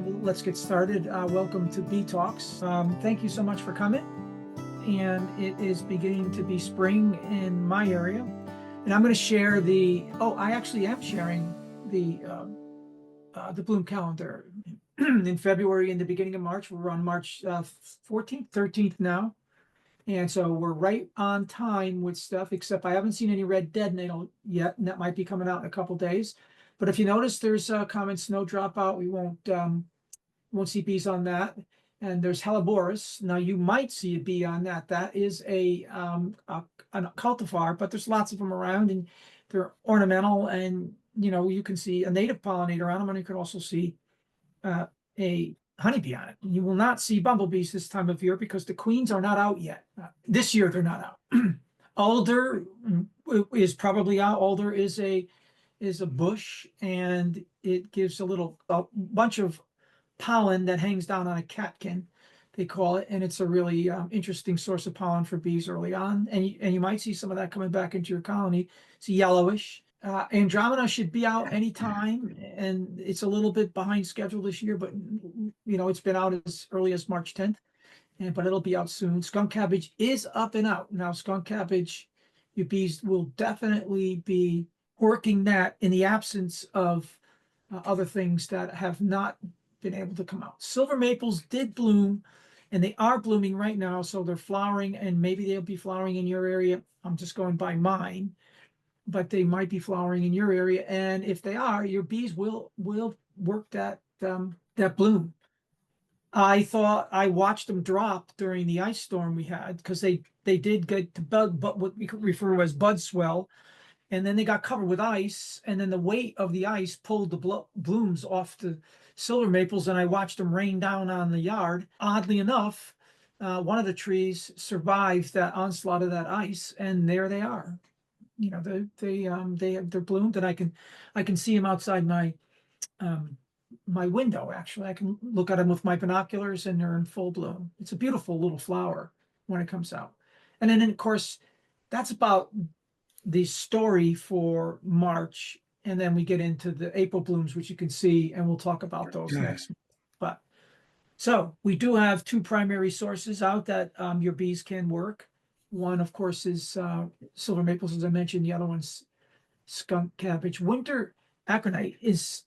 Let's get started. Welcome to Bee Talks. Thank you so much for coming. And it is beginning to be spring in my area. And I'm going to share I actually am sharing the bloom calendar. In February, in the beginning of March, we're on March 14th, 13th now. And so we're right on time with stuff, except I haven't seen any red dead natal yet, and that might be coming out in a couple days. But if you notice, there's a common snow dropout. We won't see bees on that. And there's Helleborus. Now you might see a bee on that. That is a cultivar, but there's lots of them around, and they're ornamental. And you can see a native pollinator on them, and you can also see a honeybee on it. You will not see bumblebees this time of year because the queens are not out yet. This year they're not out. Alder is probably out. Alder is a bush, and it gives a bunch of pollen that hangs down on a catkin, they call it, and it's a really interesting source of pollen for bees early on. And you might see some of that coming back into your colony. It's yellowish. Andromeda should be out anytime, and it's a little bit behind schedule this year, but it's been out as early as March 10th, but it'll be out soon. Skunk cabbage is up and out. Now, skunk cabbage, your bees will definitely be working that in the absence of other things that have not been able to come out. Silver maples did bloom, and they are blooming right now, so they're flowering, and maybe they'll be flowering in your area. I'm just going by mine, but they might be flowering in your area, and if they are, your bees will work that bloom. I thought I watched them drop during the ice storm we had, because they did get to but what we could refer to as bud swell, and then they got covered with ice, and then the weight of the ice pulled the blooms off the silver maples, and I watched them rain down on the yard. Oddly enough, one of the trees survived that onslaught of that ice, and there they are. They're bloomed, and I can see them outside my window. Actually, I can look at them with my binoculars, and they're in full bloom. It's a beautiful little flower when it comes out. And then, of course, that's about the story for March, and then we get into the April blooms, which you can see, and we'll talk about those next month. But so we do have two primary sources out that your bees can work. One, of course, is silver maples, as I mentioned. The other one's skunk cabbage. Winter aconite it's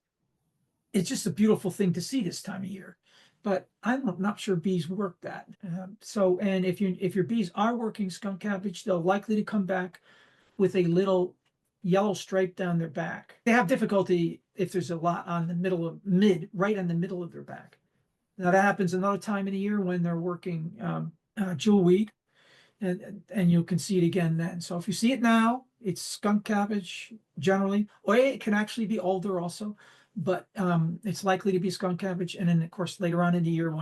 just a beautiful thing to see this time of year, but I'm not sure bees work that. And if your bees are working skunk cabbage, they're likely to come back with a little yellow stripe down their back. They have difficulty if there's a lot on right on the middle of their back. Now that happens another time of the year when they're working jewelweed, and you can see it again then. So if you see it now, it's skunk cabbage generally, or it can actually be alder also, but it's likely to be skunk cabbage. And then of course later on in the year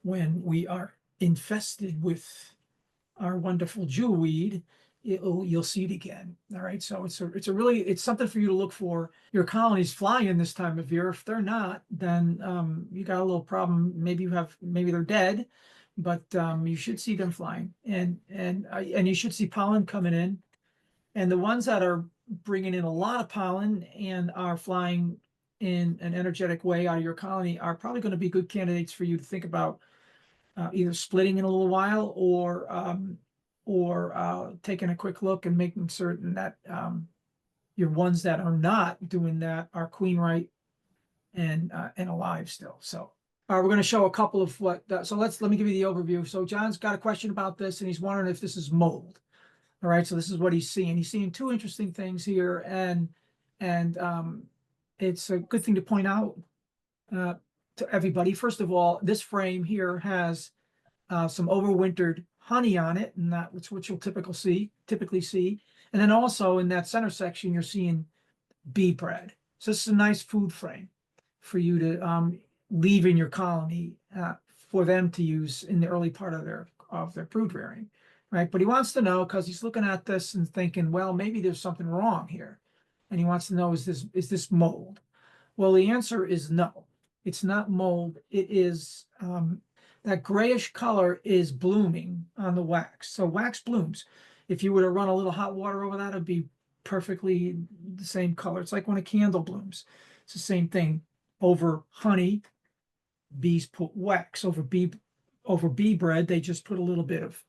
when we are infested with our wonderful jewelweed, you'll see it again. All right. So it's something for you to look for. Your colony's flying this time of year. If they're not, then you got a little problem. Maybe they're dead, but you should see them flying, and you should see pollen coming in. And the ones that are bringing in a lot of pollen and are flying in an energetic way out of your colony are probably going to be good candidates for you to think about either splitting in a little while, or taking a quick look and making certain that your ones that are not doing that are queen right and alive still. So we're going to show a couple of so let me give you the overview. So John's got a question about this, and he's wondering if this is mold. All right, so this is what he's seeing. He's seeing two interesting things here, and it's a good thing to point out to everybody. First of all, this frame here has some overwintered honey on it, and that's what you'll typically see. And then also in that center section, you're seeing bee bread. So this is a nice food frame for you to leave in your colony for them to use in the early part of their brood rearing, right? But he wants to know, because he's looking at this and thinking, well, maybe there's something wrong here, and he wants to know, is this mold? Well, the answer is no. It's not mold. It is that grayish color is blooming on the wax. So wax blooms. If you were to run a little hot water over that, it'd be perfectly the same color. It's like when a candle blooms. It's the same thing over honey. bees put wax over bee bread. They just put a little bit of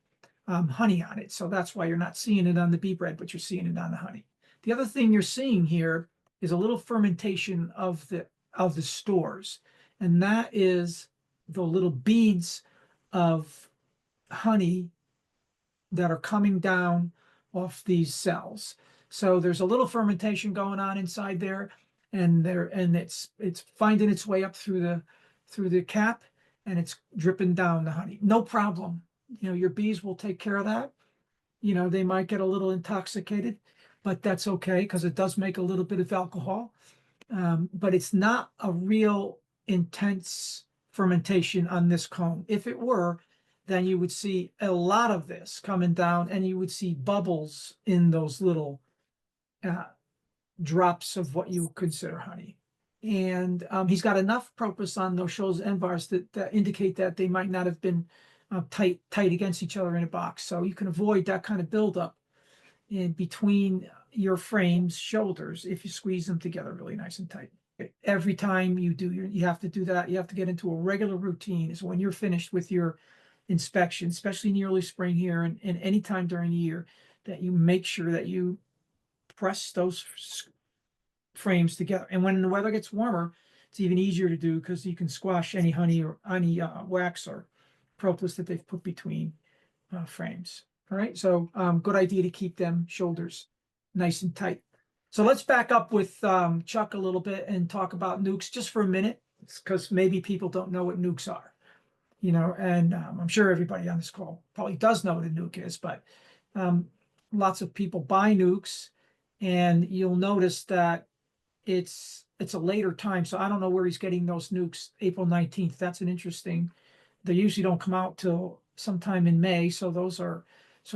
honey on it. So that's why you're not seeing it on the bee bread, but you're seeing it on the honey. The other thing you're seeing here is a little fermentation of the stores, and that is the little beads of honey that are coming down off these cells. So there's a little fermentation going on inside there, and it's finding its way up through the cap, and it's dripping down the honey. No problem. Your bees will take care of that. They might get a little intoxicated, but that's okay because it does make a little bit of alcohol. But it's not a real intense fermentation on this cone. If it were, then you would see a lot of this coming down, and you would see bubbles in those little drops of what you consider honey. And he's got enough propus on those shows and bars that indicate that they might not have been tight against each other in a box. So you can avoid that kind of buildup in between your frame's shoulders if you squeeze them together really nice and tight. Every time you have to do that. You have to get into a regular routine is when you're finished with your inspection, especially in the early spring here and any time during the year, that you make sure that you press those frames together. And when the weather gets warmer, it's even easier to do because you can squash any honey or any wax or propolis that they've put between frames. All right, so good idea to keep them shoulders nice and tight. So let's back up with Chuck a little bit and talk about nukes just for a minute, because maybe people don't know what nukes are, and I'm sure everybody on this call probably does know what a nuke is, but lots of people buy nukes, and you'll notice that it's a later time. So I don't know where he's getting those nukes. April 19th. That's an interesting. They usually don't come out till sometime in May. So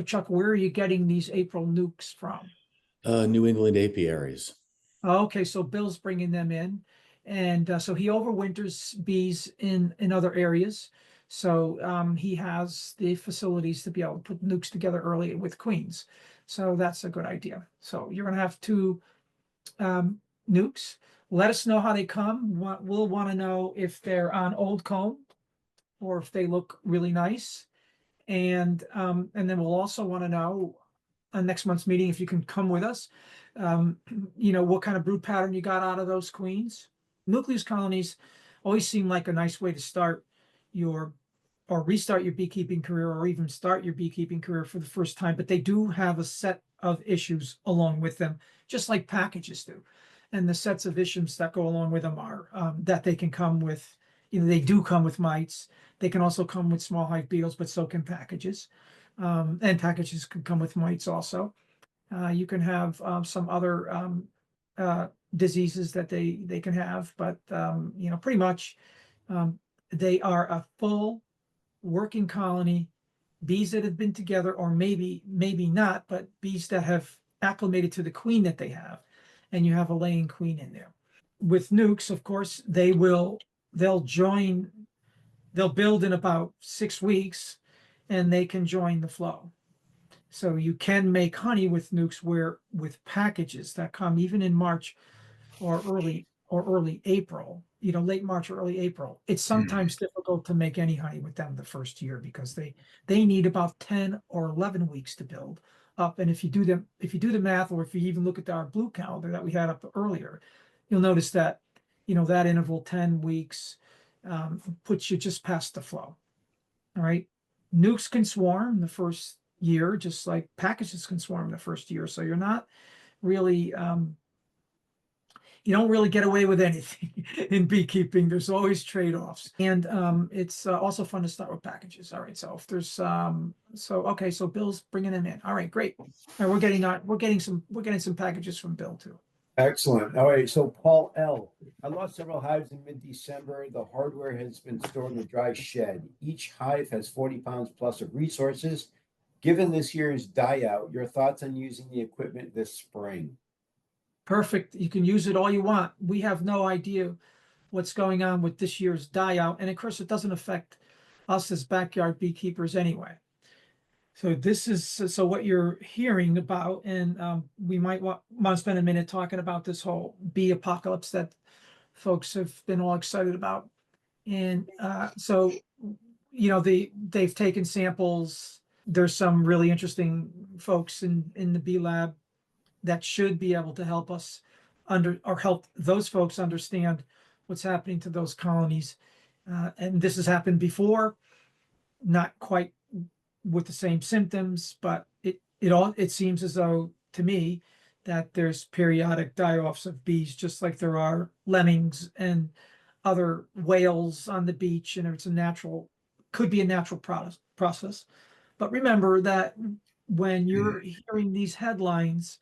Chuck, where are you getting these April nukes from? New England apiaries. Okay, so Bill's bringing them in, and so he overwinters bees in other areas. So he has the facilities to be able to put nukes together early with queens. So that's a good idea. So you're going to have two nukes. Let us know how they come. We'll want to know if they're on old comb or if they look really nice. And then we'll also want to know on next month's meeting if you can come with us. What kind of brood pattern you got out of those queens. Nucleus colonies always seem like a nice way to start or restart your beekeeping career, or even start your beekeeping career for the first time, but they do have a set of issues along with them, just like packages do. And the sets of issues that go along with them are that they can come with, they do come with mites. They can also come with small hive beetles, but so can packages. And packages can come with mites also. You can have some other diseases that they can have, but pretty much they are a full working colony, bees that have been together, or maybe not, but bees that have acclimated to the queen that they have, and you have a laying queen in there. With nukes, of course, they'll build in about 6 weeks, and they can join the flow. So you can make honey with nukes with packages that come even in March or early April, late March or early April. It's sometimes difficult to make any honey with them the first year because they need about 10 or 11 weeks to build up. And if you do the math, or if you even look at our blue calendar that we had up earlier, you'll notice that, that interval 10 weeks puts you just past the flow. All right. Nukes can swarm the first year, just like packages can swarm the first year. So you're not really, you don't really get away with anything in beekeeping. There's always trade-offs, and it's also fun to start with packages. All right, so if there's so Bill's bringing them in. All right, great. All right, we're getting some packages from Bill too. Excellent. All right. So Paul L. I lost several hives in mid-December. The hardware has been stored in a dry shed. Each hive has 40 pounds plus of resources. Given this year's die out, your thoughts on using the equipment this spring? Perfect. You can use it all you want. We have no idea what's going on with this year's die out, and of course, it doesn't affect us as backyard beekeepers anyway. So this is what you're hearing about, and we might want to spend a minute talking about this whole bee apocalypse that folks have been all excited about. And so, they've taken samples. There's some really interesting folks in the bee lab that should be able to help us help those folks understand what's happening to those colonies. And this has happened before, not quite with the same symptoms, but it seems as though to me that there's periodic die-offs of bees, just like there are lemmings and other whales on the beach, and could be a natural process. But remember that when you're hearing these headlines,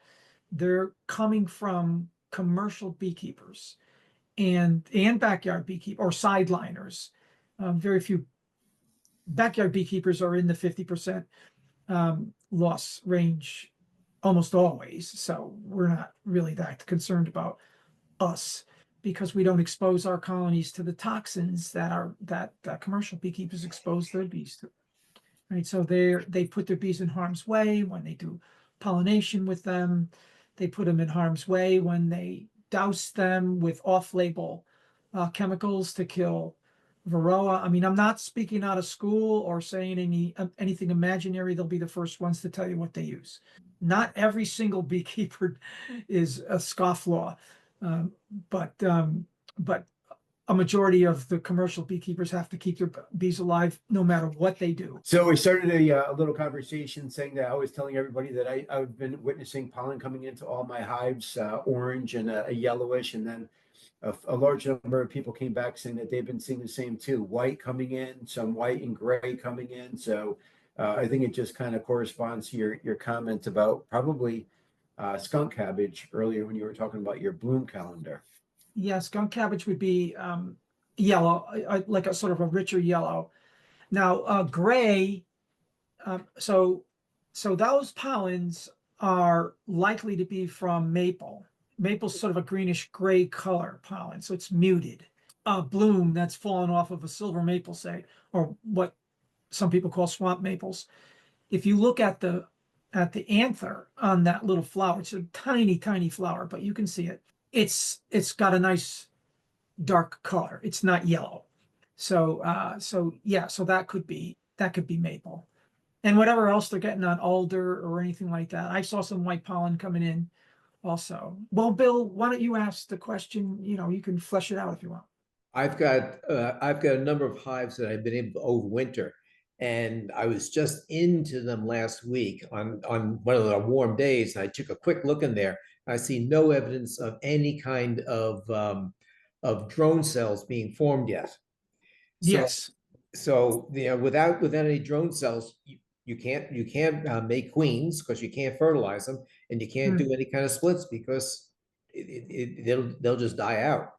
they're coming from commercial beekeepers and backyard beekeepers or sideliners. Very few backyard beekeepers are in the 50% loss range almost always. So we're not really that concerned about us because we don't expose our colonies to the toxins that commercial beekeepers expose their bees to. Right. So they put their bees in harm's way when they do pollination with them. They put them in harm's way when they douse them with off-label chemicals to kill varroa. I mean, I'm not speaking out of school or saying anything imaginary. They'll be the first ones to tell you what they use. Not every single beekeeper is a scofflaw, um, but a majority of the commercial beekeepers have to keep their bees alive no matter what they do. So we started a little conversation saying that I was telling everybody that I've been witnessing pollen coming into all my hives, orange and a yellowish, and then a large number of people came back saying that they've been seeing the same too. White coming in, some white and gray coming in. So I think it just kind of corresponds to your comment about probably skunk cabbage earlier when you were talking about your bloom calendar. Yeah, skunk cabbage would be yellow, like a sort of a richer yellow. Now, gray, so those pollens are likely to be from maple. Maple's sort of a greenish gray color pollen, so it's muted. Bloom that's fallen off of a silver maple, say, or what some people call swamp maples. If you look at the anther on that little flower, it's a tiny, tiny flower, but you can see it. It's got a nice dark color. It's not yellow. So yeah, so that could be maple. And whatever else they're getting on alder or anything like that. I saw some white pollen coming in also. Well, Bill, why don't you ask the question? You can flesh it out if you want. I've got a number of hives that I've been able to overwinter, and I was just into them last week on one of the warm days. And I took a quick look in there. I see no evidence of any kind of drone cells being formed yet. So, Yes. So without any drone cells, you can't make queens because you can't fertilize them, and you can't do any kind of splits because they'll just die out.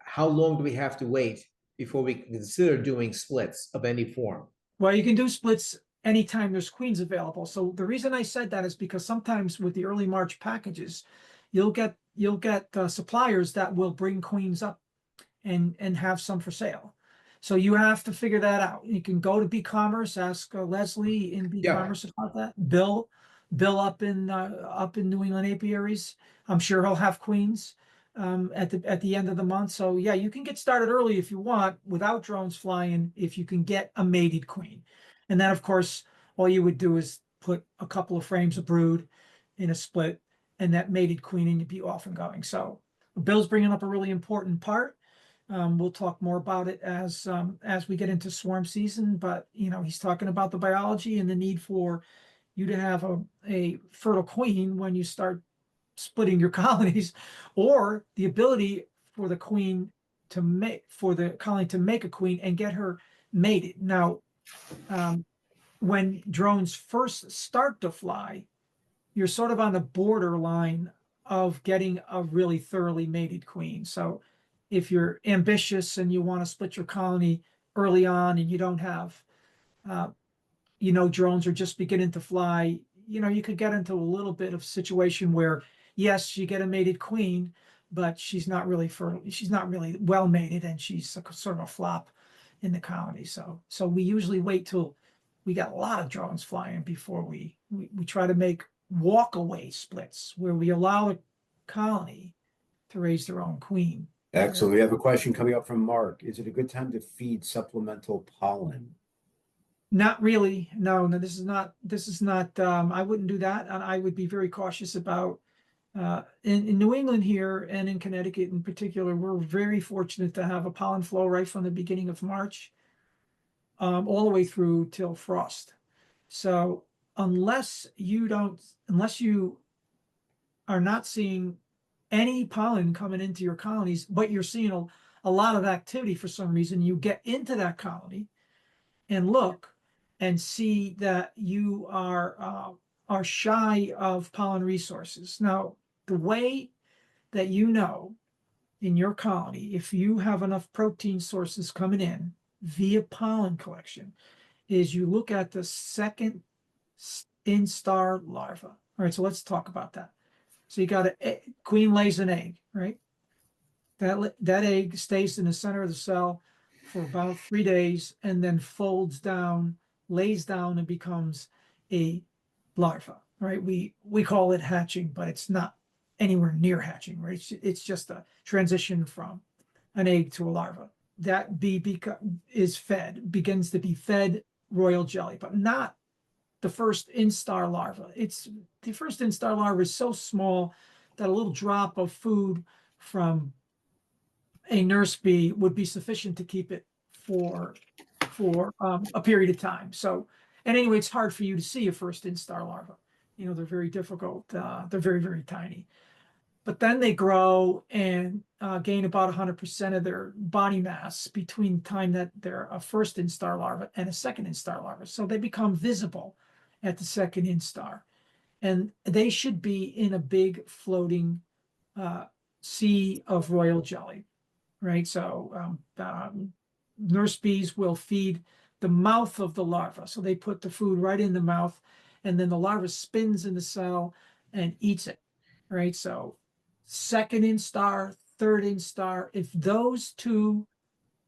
How long do we have to wait before we can consider doing splits of any form? Well, you can do splits anytime there's queens available. So the reason I said that is because sometimes with the early March packages, you'll get suppliers that will bring queens up and have some for sale. So you have to figure that out. You can go to BeeCommerce, ask Leslie in BeeCommerce about that. Bill up in New England Apiaries. I'm sure he'll have queens at the end of the month. So yeah, you can get started early if you want without drones flying, if you can get a mated queen. And then of course, all you would do is put a couple of frames of brood in a split and that mated queen and you'd be off and going. So Bill's bringing up a really important part. We'll talk more about it as we get into swarm season, but he's talking about the biology and the need for you to have a fertile queen when you start splitting your colonies, or the ability for the colony to make a queen and get her mated. Now, when drones first start to fly, you're sort of on the borderline of getting a really thoroughly mated queen. So if you're ambitious and you want to split your colony early on and you don't have, drones are just beginning to fly, you could get into a little bit of situation where, yes, you get a mated queen, but she's not really well mated and she's sort of a flop in the colony. So we usually wait till we got a lot of drones flying before we try to make walk away splits where we allow a colony to raise their own queen. Excellent. We have a question coming up from Mark. Is it a good time to feed supplemental pollen? Not really. No, no, this is not, I wouldn't do that. And I would be very cautious about, in New England here and in Connecticut in particular, we're very fortunate to have a pollen flow right from the beginning of March, all the way through till frost. So unless you are not seeing any pollen coming into your colonies, but you're seeing a lot of activity for some reason, you get into that colony and look and see that you are shy of pollen resources. Now, the way that you know in your colony if you have enough protein sources coming in via pollen collection is you look at the second instar larva. All right, so let's talk about that. So you got a queen lays an egg, right? That egg stays in the center of the cell for about 3 days and then folds down, lays down, and becomes a larva, right? We call it hatching, but it's not anywhere near hatching, right? It's just a transition from an egg to a larva. That bee begins to be fed royal jelly, but not the first instar larva. It's the first instar larva is so small that a little drop of food from a nurse bee would be sufficient to keep it for a period of time. So, and anyway, it's hard for you to see a first instar larva. You know, they're very difficult. They're very, very tiny. But then they grow and gain about 100% of their body mass between the time that they're a first instar larva and a second instar larva. So they become visible at the second instar. And they should be in a big floating sea of royal jelly, right? So nurse bees will feed the mouth of the larva. So they put the food right in the mouth, and then the larva spins in the cell and eats it, right? So second instar, third instar, if those two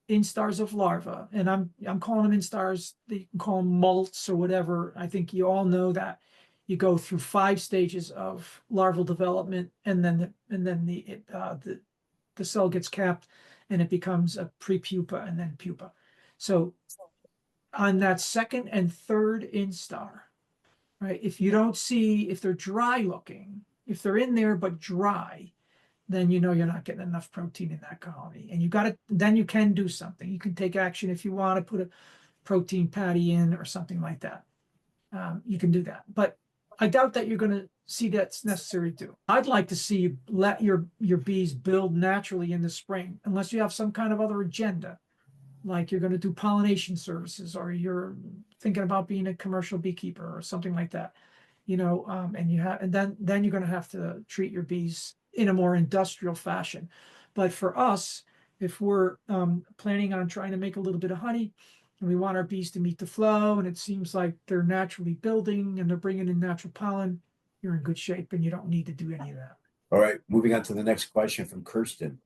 instars of larva, and I'm calling them instars, you can call them molts or whatever. I think you all know that you go through 5 stages of larval development, and then the cell gets capped and it becomes a prepupa and then pupa. So on that second and third instar, right, if you don't see, if they're dry looking, if they're in there but dry, then you know you're not getting enough protein in that colony. And then you can do something. You can take action if you want to put a protein patty in or something like that. You can do that. But I doubt that you're going to see that's necessary to do. I'd like to see you let your bees build naturally in the spring, unless you have some kind of other agenda, like you're going to do pollination services, or you're thinking about being a commercial beekeeper or something like that. You know, and then you're going to have to treat your bees in a more industrial fashion. But for us, if we're planning on trying to make a little bit of honey, and we want our bees to meet the flow, and it seems like they're naturally building and they're bringing in natural pollen, you're in good shape and you don't need to do any of that. All right, moving on to the next question from Kirsten.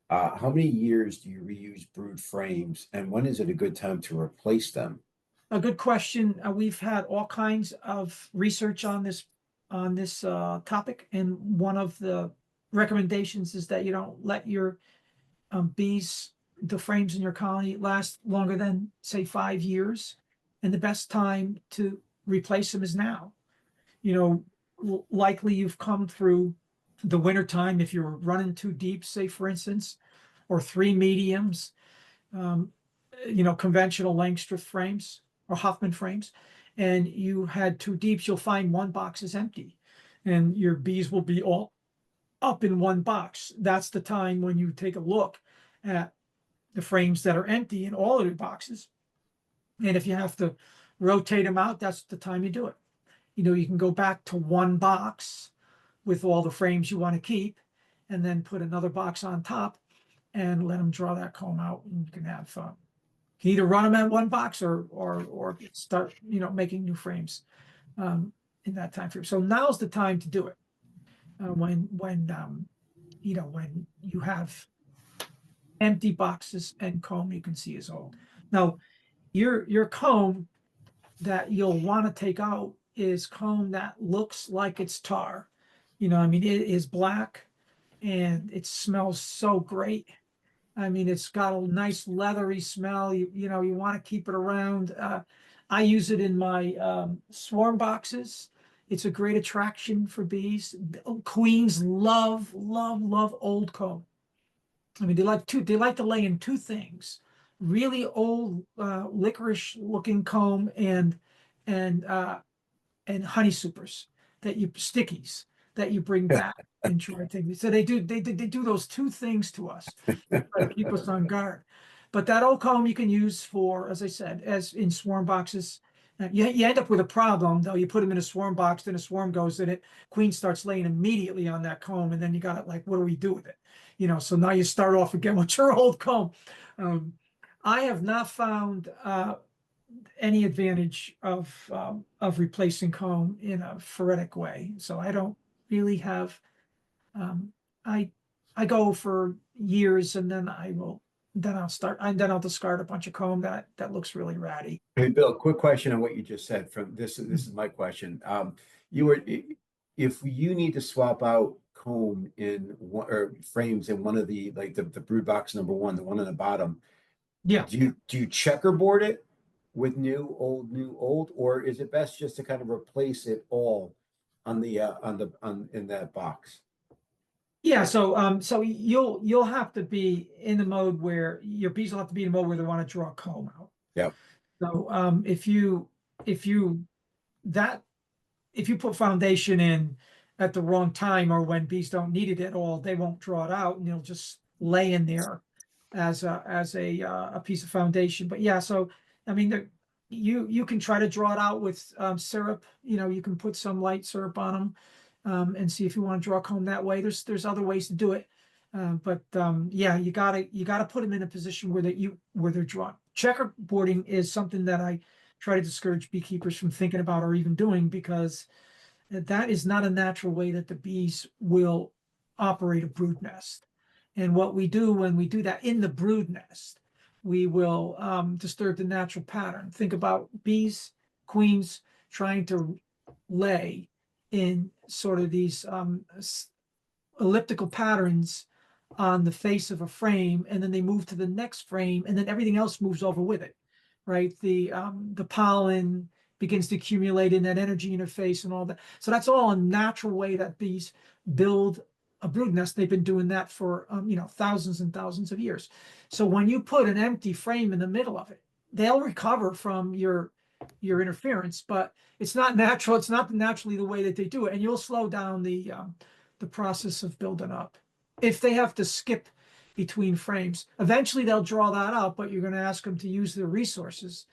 How many years do you reuse brood frames, and when is it a good time to replace them? A good question. We've had all kinds of research on this topic, and one of the recommendations is that you don't let your bees, the frames in your colony, last longer than, say, 5 years. And the best time to replace them is now. You know, likely you've come through the winter time if you're running too deep, say, for instance, or 3 mediums, you know, conventional Langstroth frames or Hoffman frames, and you had 2 deeps, you'll find 1 box is empty and your bees will be all up in 1 box. That's the time when you take a look at the frames that are empty in all of your boxes. And if you have to rotate them out, that's the time you do it. You know, you can go back to 1 box with all the frames you want to keep, and then put another box on top and let them draw that comb out, and you can have fun. You can either run them at 1 box or start, you know, making new frames in that time frame. So now's the time to do it. When you know, when you have empty boxes and comb you can see is old. Now, your comb that you'll want to take out is comb that looks like it's tar. You know, I mean, it is black and it smells so great. I mean, it's got a nice leathery smell. You know, you want to keep it around. I use it in my swarm boxes. It's a great attraction for bees. Queens love old comb. I mean, they like to lay in two things: really old, licorice looking comb and and honey supers stickies that you bring back and try things. So they do those two things to us to try to keep us on guard. But that old comb you can use for, as I said, as in swarm boxes. You end up with a problem though. You put them in a swarm box, then a swarm goes in it. Queen starts laying immediately on that comb, and then you got it like, what do we do with it? You know, so now you start off again with your old comb. I have not found any advantage of replacing comb in a phoretic way. So I don't really have I I go for years and then I'll discard a bunch of comb that looks really ratty. Hey, Bill, quick question on what you just said from this is my question. You were if you need to swap out comb in one or frames in one of the like the brood box number one, the one on the bottom, Yeah. do you checkerboard it with new, old, or is it best just to kind of replace it all on the on in that box? Yeah, so you'll have to be in the mode where your bees will have to be in the mode where they want to draw comb out. Yep. So if you that if you put foundation in at the wrong time or when bees don't need it at all, they won't draw it out and it'll just lay in there as a piece of foundation. But yeah, so I mean you can try to draw it out with syrup. You know, you can put some light syrup on them and see if you want to draw comb that way. There's other ways to do it. But yeah, you gotta put them in a position where they're drawn. Checkerboarding is something that I try to discourage beekeepers from thinking about or even doing because that is not a natural way that the bees will operate a brood nest. And what we do when we do that in the brood nest, we will disturb the natural pattern. Think about bees, queens trying to lay in sort of these elliptical patterns on the face of a frame, and then they move to the next frame, and then everything else moves over with it, right? The pollen begins to accumulate in that energy interface and all that. So that's all a natural way that bees build a brood nest. They've been doing that for thousands and thousands of years. So when you put an empty frame in the middle of it, they'll recover from your interference, but it's not natural. It's not naturally the way that they do it, and you'll slow down the process of building up. If they have to skip between frames, eventually they'll draw that out, but you're going to ask them to use their resources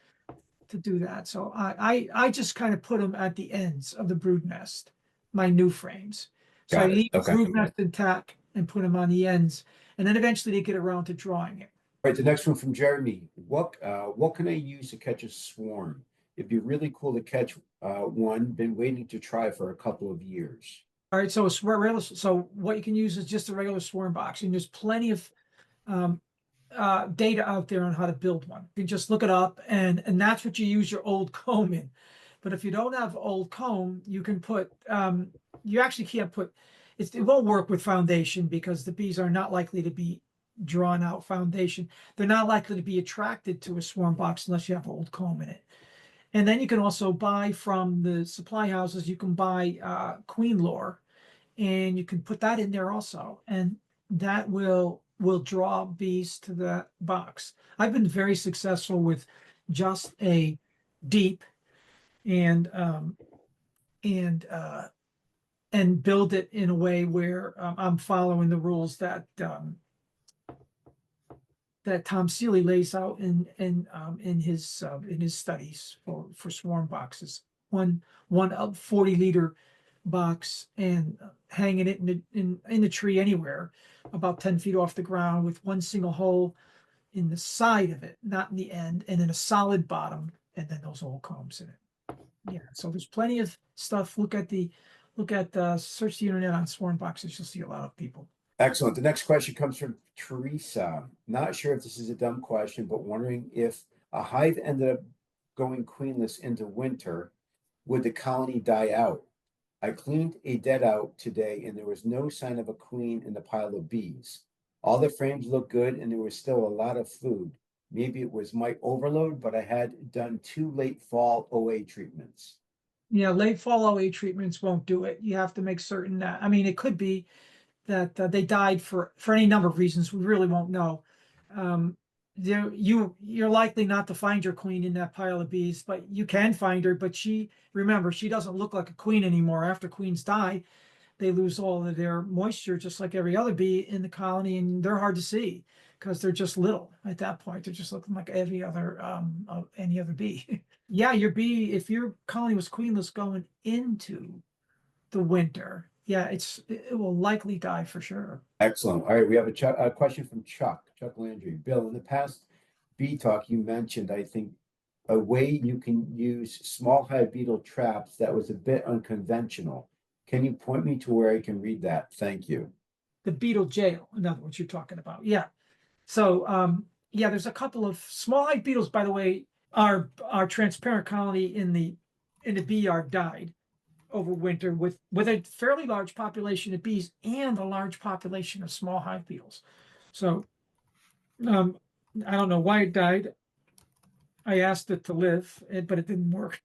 to do that. So I just kind of put them at the ends of the brood nest, my new frames. So I Got it. leave the Okay. brood nest intact and put them on the ends, and then eventually they get around to drawing it. All right, the next one from Jeremy. What can I use to catch a swarm? It'd be really cool to catch one. Been waiting to try for a couple of years. All right, so so what you can use is just a regular swarm box, and there's plenty of data out there on how to build one. You can just look it up, and that's what you use your old comb in. But if you don't have old comb, you can put you actually can't put it won't work with foundation because the bees are not likely to be drawn out foundation. They're not likely to be attracted to a swarm box unless you have old comb in it. And then you can also buy from the supply houses, you can buy queen lore, and you can put that in there also. And that will draw bees to that box. I've been very successful with just a deep and build it in a way where I'm following the rules that that Tom Seeley lays out in his studies for swarm boxes. One 40-liter box and hanging it in the tree anywhere, about 10 feet off the ground, with one single hole in the side of it, not in the end, and then a solid bottom, and then those old combs in it. Yeah, so there's plenty of stuff. Search the internet on swarm boxes. You'll see a lot of people. Excellent. The next question comes from Teresa. Not sure if this is a dumb question, but wondering if a hive ended up going queenless into winter, would the colony die out? I cleaned a dead out today and there was no sign of a queen in the pile of bees. All the frames looked good and there was still a lot of food. Maybe it was mite overload, but I had done 2 late fall OA treatments. Yeah, late fall OA treatments won't do it. You have to make certain that, I mean, it could be that they died for any number of reasons. We really won't know. You're likely not to find your queen in that pile of bees, but you can find her. But remember, she doesn't look like a queen anymore. After queens die, they lose all of their moisture, just like every other bee in the colony, and they're hard to see because they're just little at that point. They're just looking like any other bee. Yeah, your bee, if your colony was queenless going into the winter, yeah, it will likely die for sure. Excellent. All right, we have a question from Chuck Landry. Bill, in the past bee talk, you mentioned, I think, a way you can use small hive beetle traps that was a bit unconventional. Can you point me to where I can read that? Thank you. The beetle jail, in other words, you're talking about. Yeah. So yeah, there's a couple of small hive beetles, by the way. Our transparent colony in the bee yard died over winter with a fairly large population of bees and a large population of small hive beetles. So I don't know why it died. I asked it to live, but it didn't work.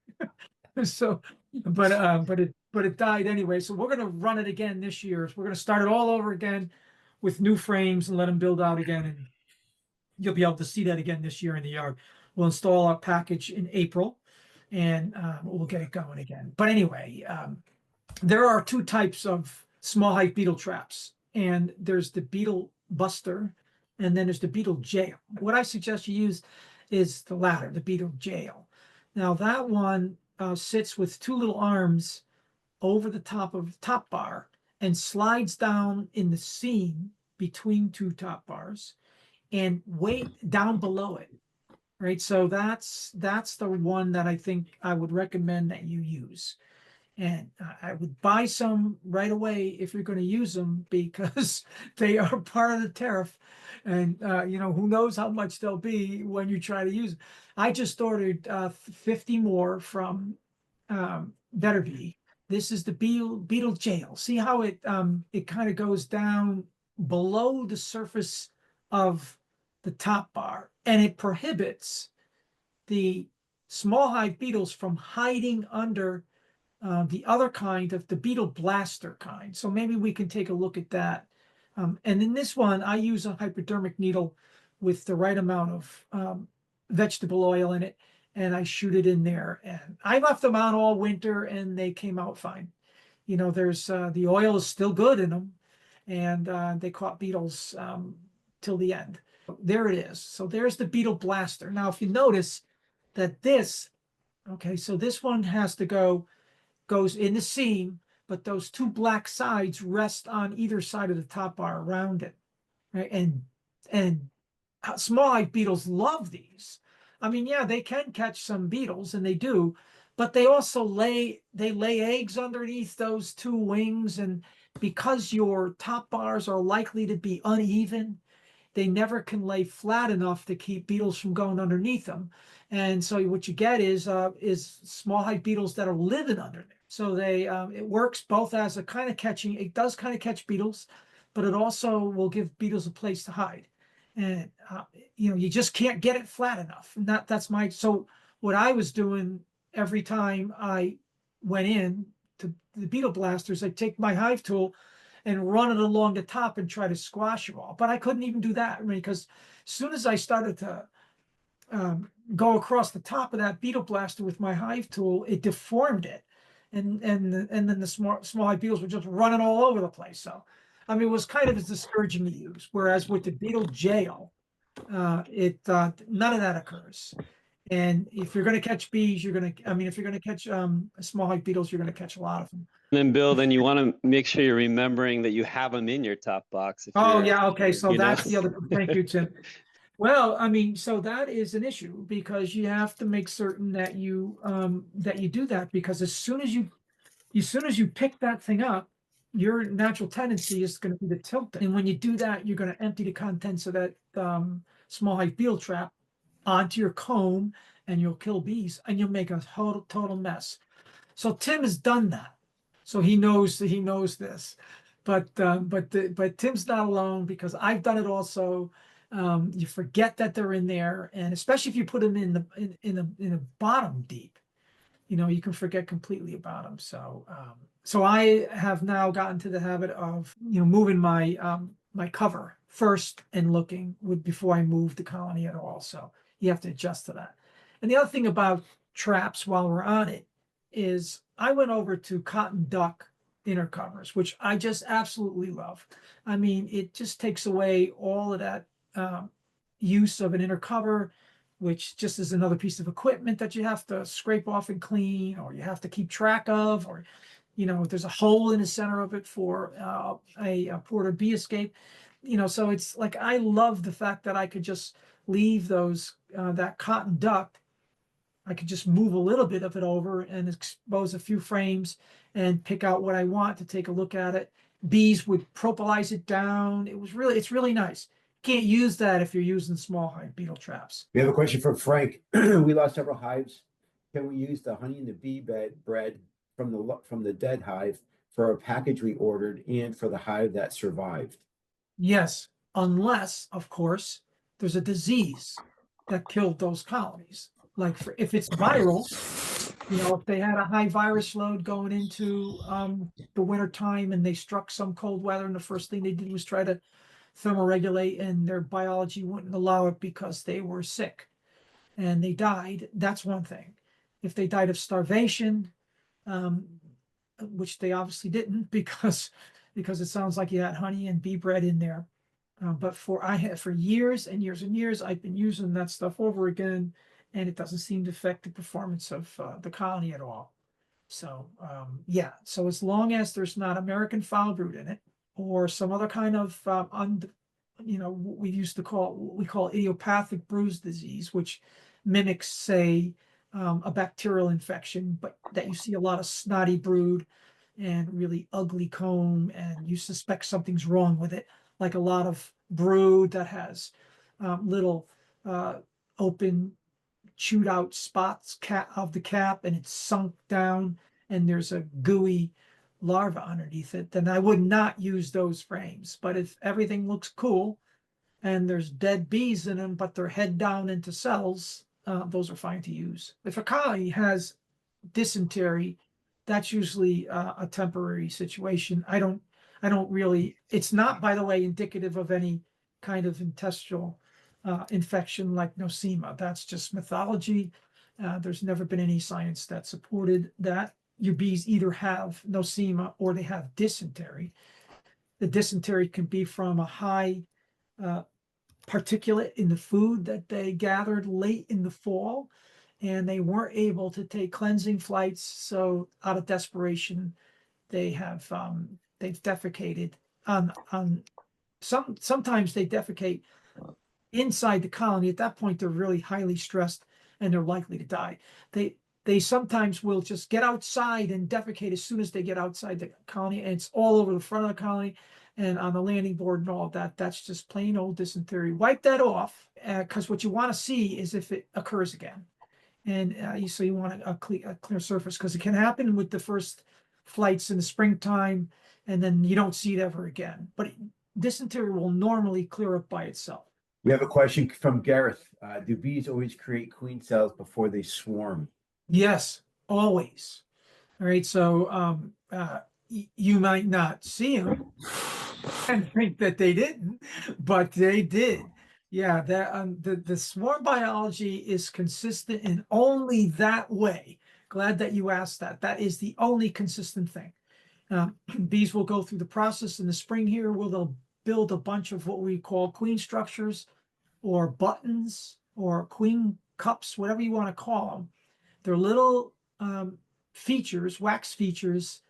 So, but it died anyway. So we're going to run it again this year. We're going to start it all over again with new frames and let them build out again. And you'll be able to see that again this year in the yard. We'll install our package in April, and we'll get it going again. But anyway, there are 2 types of small hive beetle traps, and there's the beetle buster, and then there's the beetle jail. What I suggest you use is the latter, the beetle jail. Now that one sits with 2 little arms over the top of the top bar and slides down in the seam between 2 top bars and weight down below it. Right. So that's the one that I think I would recommend that you use. And I would buy some right away if you're going to use them, because they are part of the tariff. And, who knows how much they'll be when you try to use them. I just ordered 50 more from Better Bee. This is the beetle jail. See how it kind of goes down below the surface of the top bar, and it prohibits the small hive beetles from hiding under the other kind of the beetle blaster kind. So maybe we can take a look at that. And in this one, I use a hypodermic needle with the right amount of vegetable oil in it, and I shoot it in there. And I left them on all winter, and they came out fine. There's the oil is still good in them, and they caught beetles till the end. There it is. So there's the beetle blaster. Now, if you notice that so this one goes in the seam, but those 2 black sides rest on either side of the top bar around it, right? And small hive beetles love these. I mean, yeah, they can catch some beetles, and they do, but they also lay eggs underneath those 2 wings, and because your top bars are likely to be uneven, they never can lay flat enough to keep beetles from going underneath them. And so what you get is small hive beetles that are living under there. So it works both as a kind of catching. It does kind of catch beetles, but it also will give beetles a place to hide. And you just can't get it flat enough. And so what I was doing every time I went in to the beetle blasters, I take my hive tool and run it along the top and try to squash it all. But I couldn't even do that, because as soon as I started to go across the top of that beetle blaster with my hive tool, it deformed it. And then the small hive beetles were just running all over the place. So, I mean, it was kind of as discouraging to use. Whereas with the beetle jail, none of that occurs. And if you're going to catch bees, if you're going to catch small hive beetles, you're going to catch a lot of them. And then Bill, then you want to make sure you're remembering that you have them in your top box. Oh yeah, okay. So that's know? the other. Thank you, Tim. Well, I mean, so that is an issue, because you have to make certain that you do that, because as soon as you pick that thing up, your natural tendency is going to be to tilt it. And when you do that, you're going to empty the contents of that small hive beetle trap onto your comb, and you'll kill bees, and you'll make a total mess. So Tim has done that. So he knows this. but Tim's not alone because I've done it also. You forget that they're in there, and especially if you put them in the bottom deep, you can forget completely about them. So I have now gotten to the habit of moving my cover first and looking before I move the colony at all. So you have to adjust to that. And the other thing about traps while we're on it is I went over to cotton duck inner covers, which I just absolutely love. I mean, it just takes away all of that use of an inner cover, which just is another piece of equipment that you have to scrape off and clean, or you have to keep track of, or there's a hole in the center of it for a port or bee escape. So it's like I love the fact that I could just leave that cotton duct. I could just move a little bit of it over and expose a few frames and pick out what I want to take a look at it. Bees would propolize it down. It's really nice. Can't use that if you're using small hive beetle traps. We have a question from Frank. We lost several hives. Can we use the honey and the bee bread from the dead hive for a package we ordered and for the hive that survived? Yes, unless, of course, there's a disease that killed those colonies. Like if it's viral, if they had a high virus load going into the winter time and they struck some cold weather, and the first thing they did was try to thermoregulate, and their biology wouldn't allow it because they were sick and they died, that's one thing. If they died of starvation, which they obviously didn't because it sounds like you had honey and bee bread in there. But for years and years and years, I've been using that stuff over again, and it doesn't seem to affect the performance of the colony at all. So yeah, so as long as there's not American foul brood in it or some other kind of what we call idiopathic bruise disease, which mimics, say, a bacterial infection, but that you see a lot of snotty brood and really ugly comb, and you suspect something's wrong with it, like a lot of brood that has little open, chewed out spots of the cap, and it's sunk down, and there's a gooey larva underneath it, then I would not use those frames. But if everything looks cool and there's dead bees in them, but they're head down into cells, those are fine to use. If a colony has dysentery, that's usually a temporary situation. I don't really, it's not, by the way, indicative of any kind of intestinal infection like nosema. That's just mythology. There's never been any science that supported that. Your bees either have nosema or they have dysentery. The dysentery can be from a high particulate in the food that they gathered late in the fall, and they weren't able to take cleansing flights. So out of desperation, they've defecated on sometimes they defecate inside the colony. At that point, they're really highly stressed and they're likely to die. They sometimes will just get outside and defecate as soon as they get outside the colony, and it's all over the front of the colony and on the landing board and all of that. That's just plain old dysentery. Wipe that off, because what you want to see is if it occurs again. And so you want a clear surface, because it can happen with the first flights in the springtime, and then you don't see it ever again. But dysentery will normally clear up by itself. We have a question from Gareth. Do bees always create queen cells before they swarm? Yes, always. All right, so you might not see them and think that they didn't, but they did. Yeah, the swarm biology is consistent in only that way. Glad that you asked that. That is the only consistent thing. Bees will go through the process in the spring here where they'll build a bunch of what we call queen structures or buttons or queen cups, whatever you want to call them. They're little features, wax features,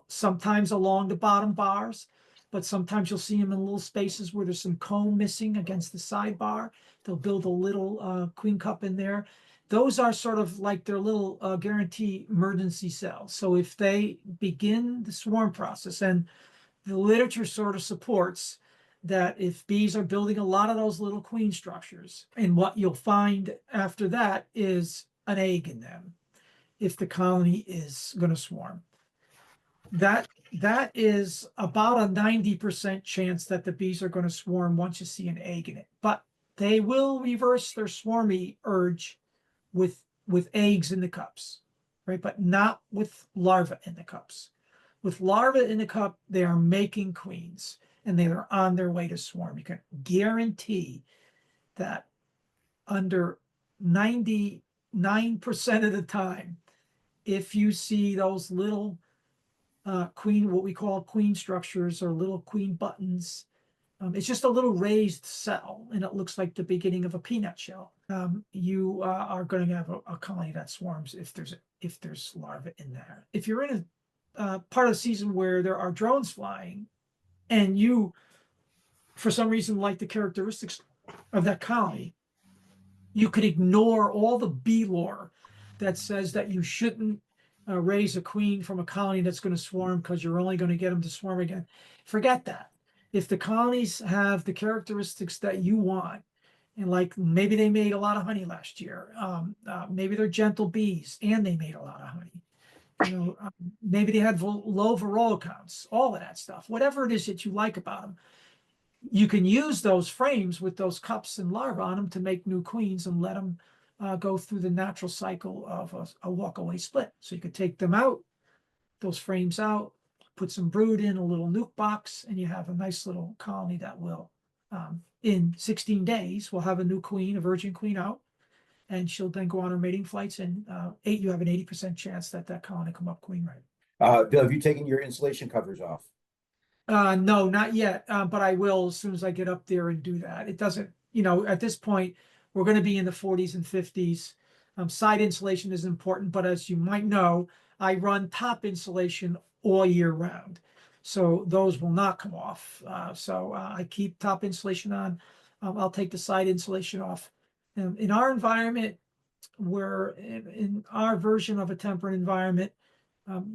sometimes along the bottom bars, but sometimes you'll see them in little spaces where there's some comb missing against the sidebar. They'll build a little queen cup in there. Those are sort of like their little guarantee emergency cells. So if they begin the swarm process, and the literature sort of supports that if bees are building a lot of those little queen structures, and what you'll find after that is an egg in them if the colony is going to swarm. That that is about a 90% chance that the bees are going to swarm once you see an egg in it. But they will reverse their swarmy urge with eggs in the cups, right? But not with larvae in the cups. With larvae in the cup, they are making queens and they are on their way to swarm. You can guarantee that under 99% of the time, if you see those little queen, what we call queen structures or little queen buttons, it's just a little raised cell and it looks like the beginning of a peanut shell. You are going to have a colony that swarms if there's larvae in there. If you're in a part of the season where there are drones flying and you, for some reason, like the characteristics of that colony, you could ignore all the bee lore that says that you shouldn't raise a queen from a colony that's going to swarm because you're only going to get them to swarm again. Forget that. If the colonies have the characteristics that you want, and like maybe they made a lot of honey last year, maybe they're gentle bees and they made a lot of honey. Maybe they had low varroa counts, all of that stuff. Whatever it is that you like about them, you can use those frames with those cups and larvae on them to make new queens and let them go through the natural cycle of a walk-away split. So you could take them out, those frames out, put some brood in a little nuke box, and you have a nice little colony that will, in 16 days, will have a new queen, a virgin queen out, and she'll then go on her mating flights, and you have an 80% chance that colony come up queen right. Bill, have you taken your insulation covers off? No, not yet, but I will as soon as I get up there and do that. It doesn't, at this point, we're going to be in the 40s and 50s. Side insulation is important, but as you might know, I run top insulation all year round. So those will not come off. So I keep top insulation on. I'll take the side insulation off. In our environment, in our version of a temperate environment,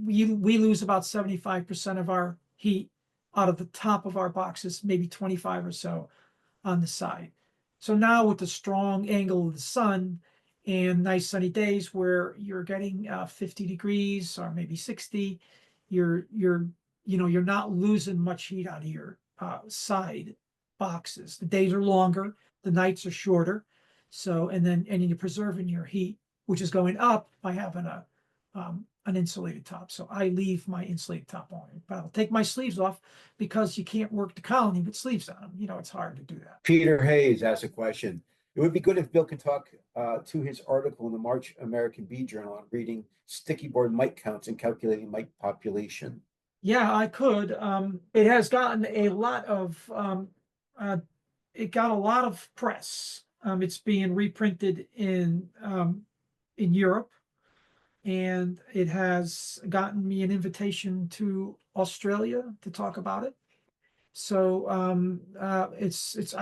we lose about 75% of our heat out of the top of our boxes, maybe 25 or so on the side. So now with the strong angle of the sun and nice sunny days where you're getting 50 degrees or maybe 60, you're not losing much heat out of your side boxes. The days are longer, the nights are shorter. So, and you're preserving your heat, which is going up by having an insulated top. So I leave my insulated top on, but I'll take my sleeves off because you can't work the colony with sleeves on them. It's hard to do that. Peter Hayes asked a question. It would be good if Bill could talk to his article in the March American Bee Journal on reading sticky board mite counts and calculating mite population. Yeah, I could. It has gotten a lot of it got a lot of press. It's being reprinted in Europe, and it has gotten me an invitation to Australia to talk about it. So it's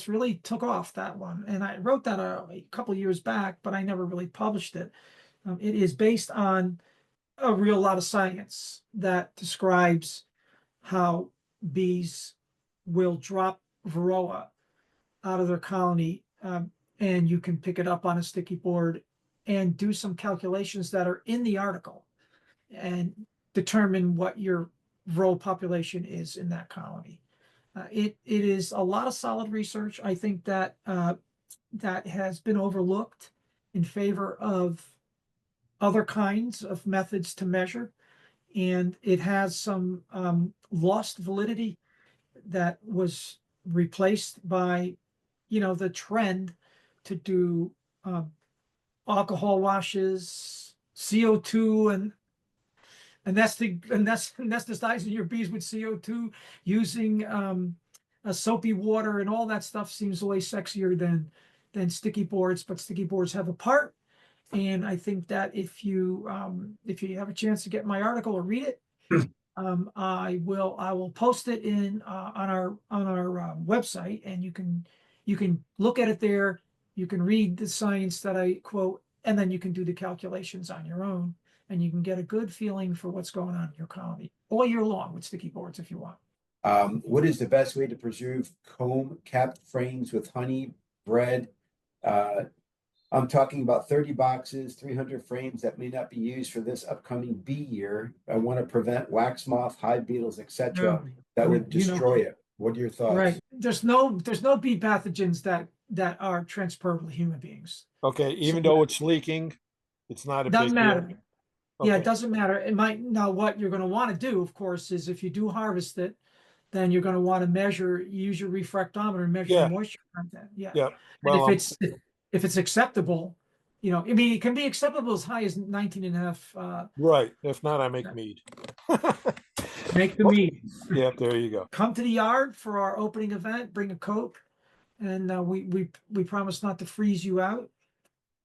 really took off, that one, and I wrote that a couple of years back, but I never really published it. It is based on a real lot of science that describes how bees will drop varroa out of their colony, and you can pick it up on a sticky board and do some calculations that are in the article and determine what your varroa population is in that colony. It is a lot of solid research. I think that that has been overlooked in favor of other kinds of methods to measure, and it has some lost validity that was replaced by, the trend to do alcohol washes, CO2, and anesthetizing your bees with CO2 using a soapy water, and all that stuff seems way sexier than sticky boards. But sticky boards have a part, and I think that if you have a chance to get my article or read it, I will post it on our website, and you can look at it there. You can read the science that I quote, and then you can do the calculations on your own, and you can get a good feeling for what's going on in your colony all year long with sticky boards if you want. What is the best way to preserve comb capped frames with honey, bread, I'm talking about 30 boxes, 300 frames that may not be used for this upcoming bee year. I want to prevent wax moth, hive beetles, etc. that would destroy it. What are your thoughts? Right. There's no bee pathogens that are transferable to human beings. Okay, even So- though it's leaking, it's not a big Doesn't deal. matter. Yeah, it Okay. doesn't matter. It might, now what you're gonna wanna do, of course, is if you do harvest it, then you're gonna wanna use your refractometer and measure Yeah. the moisture content, yeah. Yeah, And well, if it's acceptable, I mean, it can be acceptable as high as 19 and a half, right. If not, I make mead. make the meat. Yeah, there you go. Come to the yard for our opening event, bring a Coke, and we promise not to freeze you out.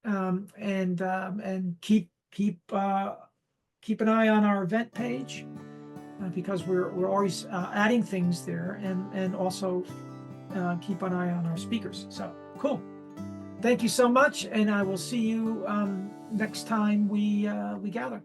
And keep an eye on our event page, because we're always adding things there, and also keep an eye on our speakers. So cool. Thank you so much, and I will see you next time we gather.